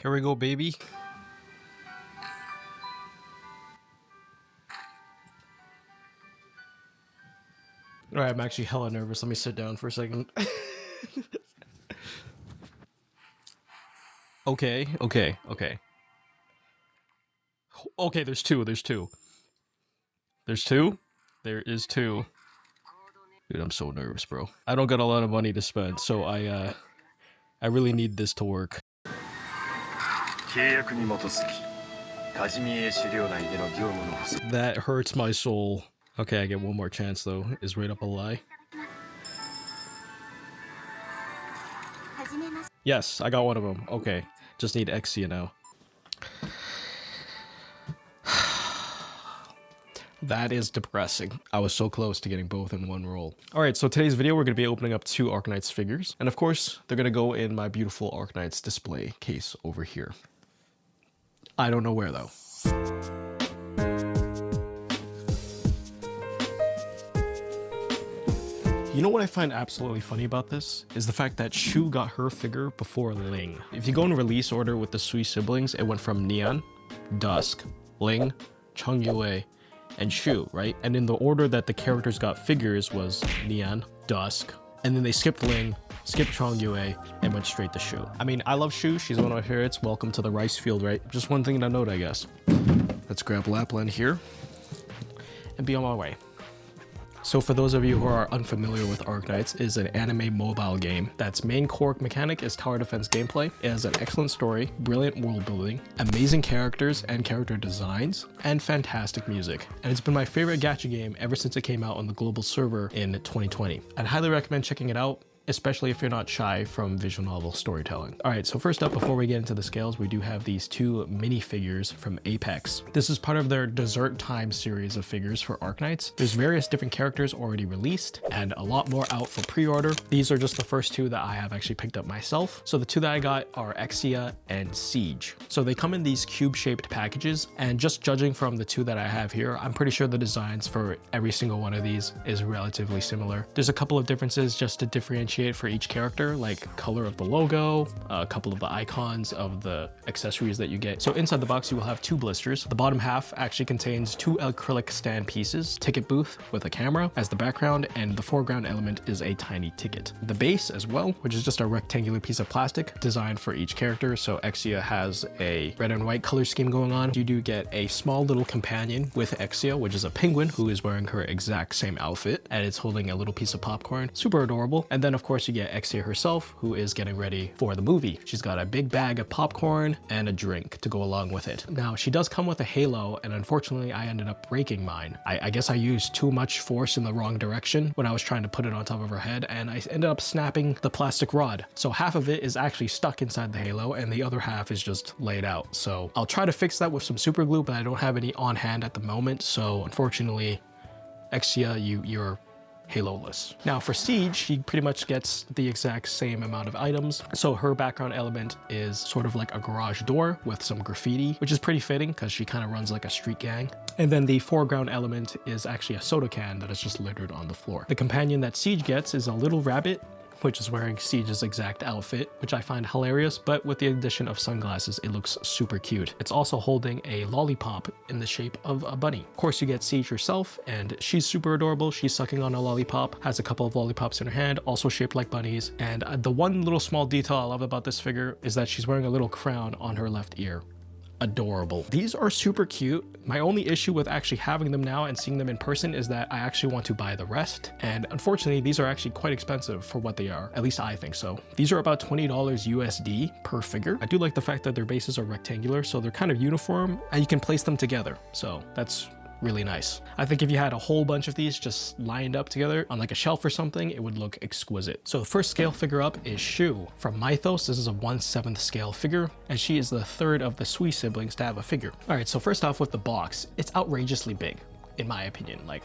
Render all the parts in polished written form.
Here we go, baby. Alright, I'm actually hella nervous. Let me sit down for a second. Okay. Okay, there's two. There is two. Dude, I'm so nervous, bro. I don't got a lot of money to spend, so I really need this to work. That hurts my soul. Okay, I get one more chance though. Is right up a lie. Yes, I got one of them. Okay, just need Exia now. That is depressing. I was so close to getting both in one roll. Alright, so today's video we're going to be opening up 2 Arknights figures. And of course, they're going to go in my beautiful Arknights display case over here. I don't know where though. You know what I find absolutely funny about this? Is the fact that Shu got her figure before Ling. If you go in release order with the Sui siblings, it went from Nian, Dusk, Ling, Chongyue, and Shu, right? And in the order that the characters got figures was Nian, Dusk, and then they skipped Ling, skipped Chongyue, and went straight to Shu. I mean, I love Shu, she's one of my favorites. Welcome to the rice field, right? Just one thing to note, I guess. Let's grab Lapland here and be on my way. So for those of you who are unfamiliar with Arknights, it is an anime mobile game that's main core mechanic is tower defense gameplay. It has an excellent story, brilliant world building, amazing characters and character designs, and fantastic music. And it's been my favorite gacha game ever since it came out on the global server in 2020. I'd highly recommend checking it out, especially if you're not shy from visual novel storytelling. All right, so first up, before we get into the scales, we do have these 2 minifigures from Apex. This is part of their Dessert Time series of figures for Arknights. There's various different characters already released and a lot more out for pre-order. These are just the first 2 that I have actually picked up myself. So the 2 that I got are Exia and Siege. So they come in these cube-shaped packages, and just judging from the 2 that I have here, I'm pretty sure the designs for every single one of these is relatively similar. There's a couple of differences just to differentiate for each character, like color of the logo, a couple of the icons of the accessories that you get. So inside the box you will have 2 blisters. The bottom half actually contains 2 acrylic stand pieces, ticket booth with a camera as the background, and the foreground element is a tiny ticket. The base as well, which is just a rectangular piece of plastic designed for each character. So Exia has a red and white color scheme going on. You do get a small little companion with Exia, which is a penguin who is wearing her exact same outfit, and it's holding a little piece of popcorn. Super adorable. And then of course you get Exia herself, who is getting ready for the movie. She's got a big bag of popcorn and a drink to go along with it. Now, she does come with a halo, and unfortunately I ended up breaking mine. I guess I used too much force in the wrong direction when I was trying to put it on top of her head, and I ended up snapping the plastic rod. So half of it is actually stuck inside the halo, and the other half is just laid out. So I'll try to fix that with some super glue, but I don't have any on hand at the moment. So unfortunately, Exia, you're Halo-less. Now for Siege, she pretty much gets the exact same amount of items. So her background element is sort of like a garage door with some graffiti, which is pretty fitting because she kind of runs like a street gang. And then the foreground element is actually a soda can that is just littered on the floor. The companion that Siege gets is a little rabbit, which is wearing Siege's exact outfit, which I find hilarious, but with the addition of sunglasses, it looks super cute. It's also holding a lollipop in the shape of a bunny. Of course, you get Siege herself, and she's super adorable. She's sucking on a lollipop, has a couple of lollipops in her hand, also shaped like bunnies. And the one little small detail I love about this figure is that she's wearing a little crown on her left ear. Adorable. These are super cute. My only issue with actually having them now and seeing them in person is that I actually want to buy the rest. And unfortunately, these are actually quite expensive for what they are. At least I think so. These are about $20 USD per figure. I do like the fact that their bases are rectangular, so they're kind of uniform and you can place them together. So that's really nice. I think if you had a whole bunch of these just lined up together on like a shelf or something, it would look exquisite. So the first scale figure up is Shu from Mythos. This is a 1/7 scale figure, and she is the 3rd of the Sui siblings to have a figure. All right, so first off with the box, it's outrageously big, in my opinion. Like,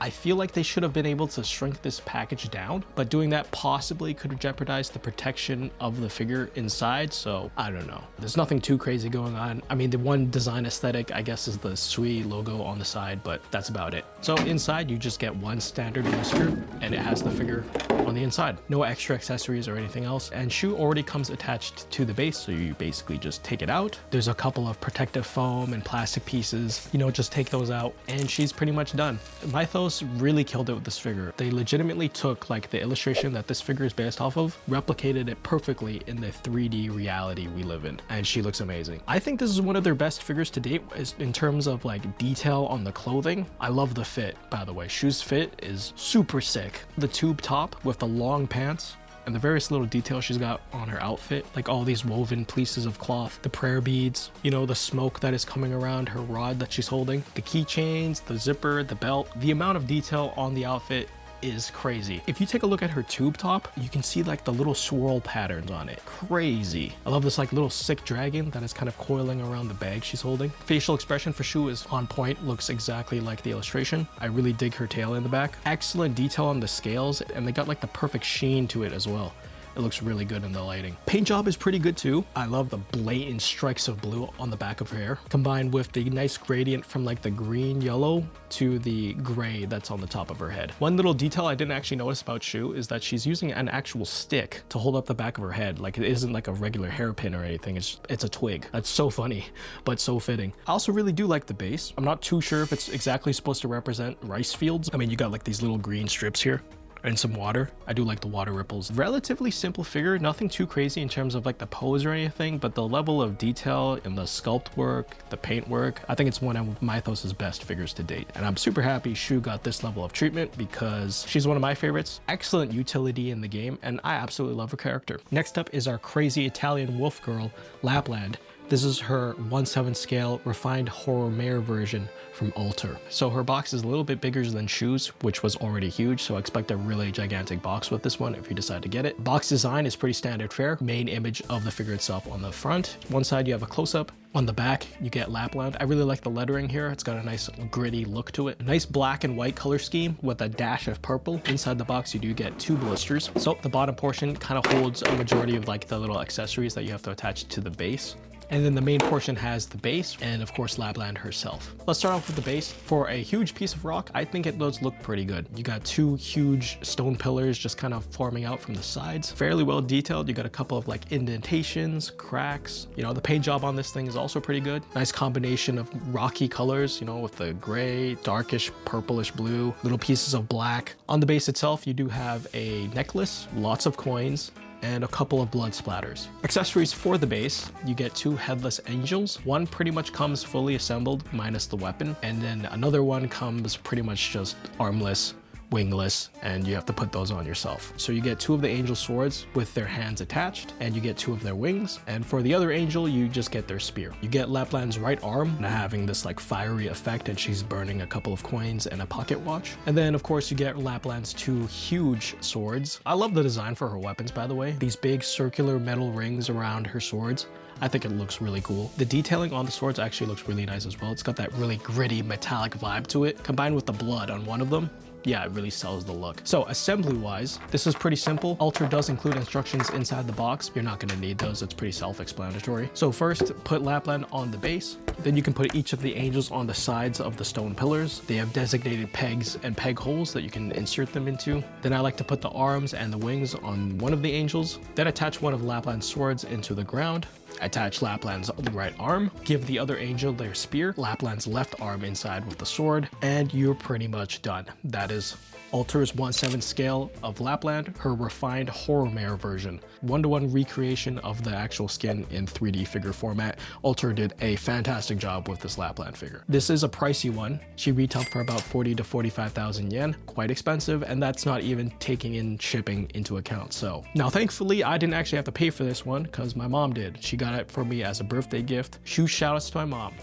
I feel like they should have been able to shrink this package down, but doing that possibly could jeopardize the protection of the figure inside, so I don't know. There's nothing too crazy going on. I mean, the one design aesthetic, I guess, is the Sui logo on the side, but that's about it. So inside, you just get one standard blister, and it has the figure on the inside. No extra accessories or anything else, and Shu already comes attached to the base, so you basically just take it out. There's a couple of protective foam and plastic pieces, you know, just take those out, and she's pretty much done. Mythos really killed it with this figure. They legitimately took like the illustration that this figure is based off of, replicated it perfectly in the 3D reality we live in, and she looks amazing. I think this is one of their best figures to date in terms of like detail on the clothing. I love the fit, by the way. Shu's fit is super sick. The tube top with the long pants, and the various little details she's got on her outfit, like all these woven pieces of cloth, the prayer beads, you know, the smoke that is coming around her rod that she's holding, the keychains, the zipper, the belt. The amount of detail on the outfit is crazy. If you take a look at her tube top, you can see like the little swirl patterns on it. Crazy. I love this like little sick dragon that is kind of coiling around the bag she's holding. Facial expression for Shu is on point, looks exactly like the illustration. I really dig her tail in the back. Excellent detail on the scales, and they got like the perfect sheen to it as well. It looks really good in the lighting. Paint job is pretty good too. I love the blatant strikes of blue on the back of her hair, combined with the nice gradient from like the green yellow to the gray that's on the top of her head. One little detail I didn't actually notice about Shu is that she's using an actual stick to hold up the back of her head. Like, it isn't like a regular hairpin or anything. It's a twig. That's so funny, but so fitting. I also really do like the base. I'm not too sure if it's exactly supposed to represent rice fields. I mean, you got like these little green strips here and some water. I do like the water ripples. Relatively simple figure, nothing too crazy in terms of like the pose or anything, but the level of detail in the sculpt work, the paint work, I think it's one of Mythos's best figures to date. And I'm super happy Shu got this level of treatment because she's one of my favorites. Excellent utility in the game, and I absolutely love her character. Next up is our crazy Italian wolf girl, Lapland. This is her 1/7 scale refined horror mare version from Alter. So her box is a little bit bigger than Shu's, which was already huge, so expect a really gigantic box with this one if you decide to get it. Box design is pretty standard fare. Main image of the figure itself on the front. One side you have a close-up. On the back, you get Lapland. I really like the lettering here. It's got a nice gritty look to it. Nice black and white color scheme with a dash of purple. Inside the box, you do get 2 blisters. So the bottom portion kind of holds a majority of like the little accessories that you have to attach to the base. And then the main portion has the base and of course Lapland herself. Let's start off with the base. For a huge piece of rock, I think it does look pretty good. You got 2 huge stone pillars just kind of forming out from the sides. Fairly well detailed. You got a couple of like indentations, cracks. You know, the paint job on this thing is also pretty good. Nice combination of rocky colors, you know, with the gray, darkish, purplish blue, little pieces of black. On the base itself, you do have a necklace, lots of coins, and a couple of blood splatters. Accessories for the base, you get 2 headless angels. One pretty much comes fully assembled minus the weapon, and then another one comes pretty much just armless, wingless, and you have to put those on yourself. So you get 2 of the angel swords with their hands attached, and you get 2 of their wings. And for the other angel, you just get their spear. You get Lapland's right arm having this like fiery effect, and she's burning a couple of coins and a pocket watch. And then of course you get Lapland's 2 huge swords. I love the design for her weapons, by the way. These big circular metal rings around her swords. I think it looks really cool. The detailing on the swords actually looks really nice as well. It's got that really gritty metallic vibe to it, combined with the blood on one of them. Yeah, it really sells the look. So assembly wise, this is pretty simple. Alter does include instructions inside the box. You're not gonna need those, it's pretty self-explanatory. So first, put Lapland on the base. Then you can put each of the angels on the sides of the stone pillars. They have designated pegs and peg holes that you can insert them into. Then I like to put the arms and the wings on one of the angels. Then attach one of Lapland's swords into the ground. Attach Lapland's right arm, give the other angel their spear, Lapland's left arm inside with the sword, and you're pretty much done. That is Alter's 1/7 scale of Lapland, her refined horror mare version. 1-to-1 recreation of the actual skin in 3D figure format. Alter did a fantastic job with this Lapland figure. This is a pricey one. She retailed for about 40 to 45,000 yen, quite expensive, and that's not even taking in shipping into account. So now thankfully I didn't actually have to pay for this one because my mom did. She got it for me as a birthday gift. Huge shout outs to my mom.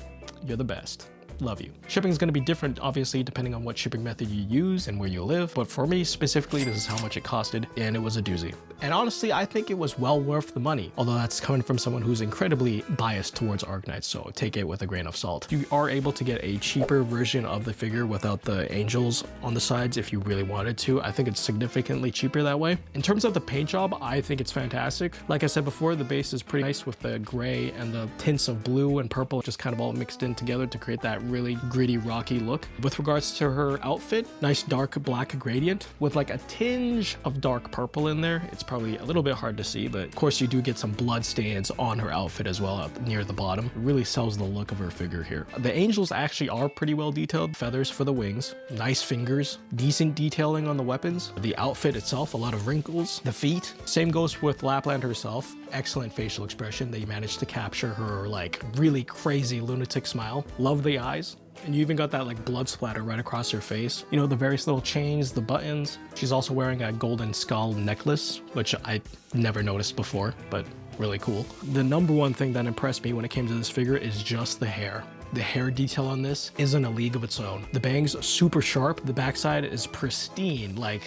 You're the best. love you. Shipping is going to be different, obviously, depending on what shipping method you use and where you live. But for me specifically, this is how much it costed, and it was a doozy. And honestly, I think it was well worth the money, although that's coming from someone who's incredibly biased towards Arknights, so take it with a grain of salt. You are able to get a cheaper version of the figure without the angels on the sides if you really wanted to. I think it's significantly cheaper that way. In terms of the paint job, I think it's fantastic. Like I said before, the base is pretty nice with the gray and the tints of blue and purple just kind of all mixed in together to create that really gritty, rocky look. With regards to her outfit, nice dark black gradient with like a tinge of dark purple in there. It's probably a little bit hard to see, but of course you do get some blood stains on her outfit as well up near the bottom. It really sells the look of her figure here. The angels actually are pretty well detailed. Feathers for the wings, nice fingers, decent detailing on the weapons. The outfit itself, a lot of wrinkles. The feet, same goes with Lapland herself. Excellent facial expression. They managed to capture her like really crazy lunatic smile. Love the eyes. And you even got that like blood splatter right across her face. You know, the various little chains, the buttons. She's also wearing a golden skull necklace, which I never noticed before, but really cool. The number one thing that impressed me when it came to this figure is just the hair. The hair detail on this is in a league of its own. The bangs are super sharp. The backside is pristine. Like,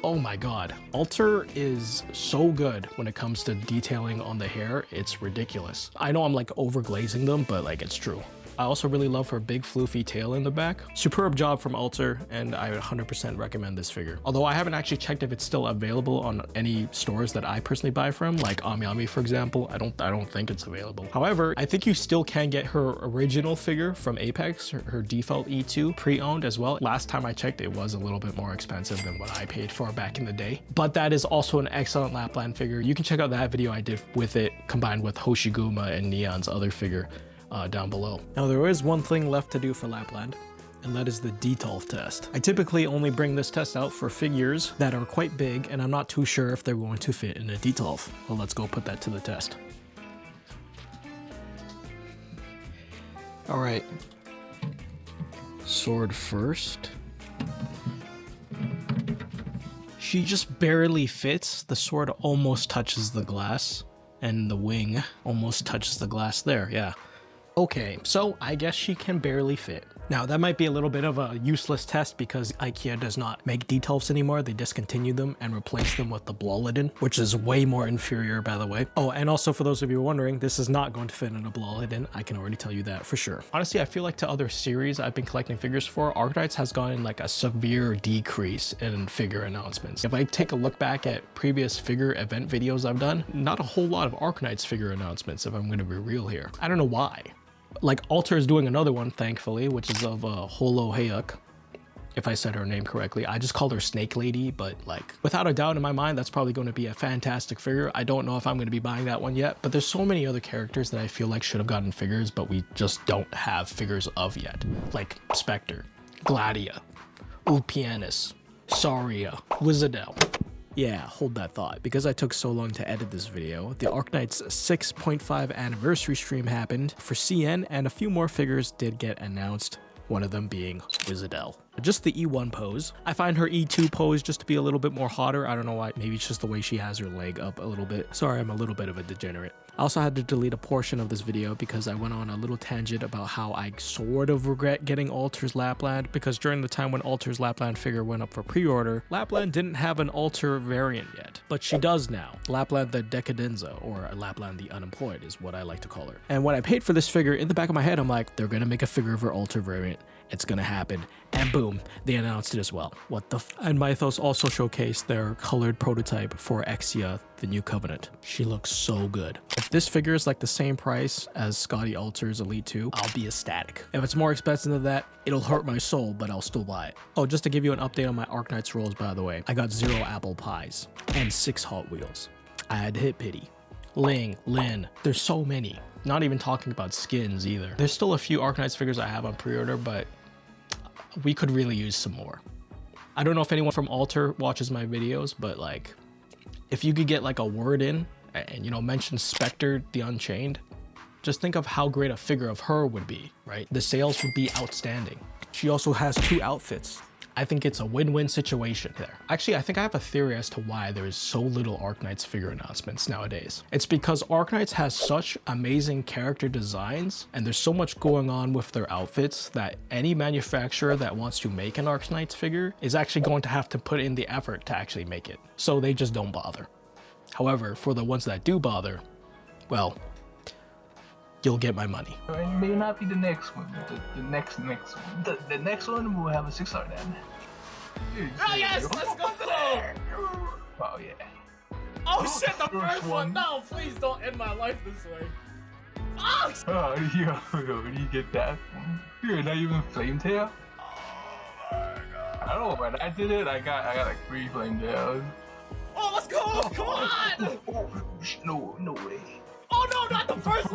oh my god. Alter is so good when it comes to detailing on the hair. It's ridiculous. I know I'm like overglazing them, but like it's true. I also really love her big floofy tail in the back. Superb job from Alter, and I would 100% recommend this figure. Although I haven't actually checked if it's still available on any stores that I personally buy from, like Amyami for example. I don't think it's available. However, I think you still can get her original figure from Apex, her default E2 pre-owned as well. Last time I checked, it was a little bit more expensive than what I paid for back in the day. But that is also an excellent Lapland figure. You can check out that video I did with it combined with Hoshiguma and Neon's other figure down below. Now there is one thing left to do for Lapland, and that is the detail test. I typically only bring this test out for figures that are quite big and I'm not too sure if they're going to fit in a detail. Well, let's go put that to the test. All right, sword first. She just barely fits. The sword almost touches the glass and the wing almost touches the glass there, yeah. Okay, so I guess she can barely fit. Now that might be a little bit of a useless test because IKEA does not make details anymore. They discontinued them and replaced them with the Blåliden, which is way more inferior by the way. Oh, and also for those of you wondering, this is not going to fit in a Blåliden. I can already tell you that for sure. Honestly, I feel like to other series I've been collecting figures for, Arknights has gone in like a severe decrease in figure announcements. If I take a look back at previous figure event videos I've done, not a whole lot of Arknights figure announcements if I'm going to be real here. I don't know why. Like Alter is doing another one, thankfully, which is of Holo Hayuk, if I said her name correctly. I just called her Snake Lady, but like without a doubt in my mind, that's probably going to be a fantastic figure. I don't know if I'm going to be buying that one yet, but there's so many other characters that I feel like should have gotten figures, but we just don't have figures of yet. Like Spectre, Gladia, Ulpianus, Saria, Wizardel. Yeah, hold that thought. Because I took so long to edit this video, the Arknights 6.5 anniversary stream happened for CN, and a few more figures did get announced, one of them being Wizardel. Just the E1 pose. I find her E2 pose just to be a little bit more hotter. I don't know why. Maybe it's just the way she has her leg up a little bit. Sorry, I'm a little bit of a degenerate. I also had to delete a portion of this video because I went on a little tangent about how I sort of regret getting Alter's Lapland, because during the time when Alter's Lapland figure went up for pre-order, Lapland didn't have an Alter variant yet, but she does now. Lapland the Decadenza, or Lapland the Unemployed is what I like to call her. And when I paid for this figure, in the back of my head, I'm like, they're gonna make a figure of her Alter variant. It's gonna happen. And boom, they announced it as well. What the f— And Mythos also showcased their colored prototype for Exia, the New Covenant. She looks so good. If this figure is like the same price as Scotty Alter's Elite 2, I'll be ecstatic. If it's more expensive than that, it'll hurt my soul, but I'll still buy it. Oh, just to give you an update on my Arknights rolls, by the way, I got 0 apple pies and 6 Hot Wheels. I had to hit pity. Ling, Lin, there's so many. Not even talking about skins either. There's still a few Arknights figures I have on pre-order, but we could really use some more. I don't know if anyone from Alter watches my videos, but like, if you could get like a word in and, you know, mention Spectre the Unchained, just think of how great a figure of her would be, right? The sales would be outstanding. She also has 2 outfits. I think it's a win-win situation there. Actually, I think I have a theory as to why there is so little Arknights figure announcements nowadays. It's because Arknights has such amazing character designs and there's so much going on with their outfits that any manufacturer that wants to make an Arknights figure is actually going to have to put in the effort to actually make it. So they just don't bother. However, for the ones that do bother, well, you'll get my money. It may not be the next one, but the next one. The next one will have a 6 star then. Oh yes, let's go! Oh yeah. Oh shit, the first one! No, please don't end my life this way. Oh! Oh, yo, where do you get that from? You're not even flame tail? Oh my god. I don't know, when I did it, I got like 3 flame tails. Oh, let's go! Come on! Oh, no way. Oh no, not the first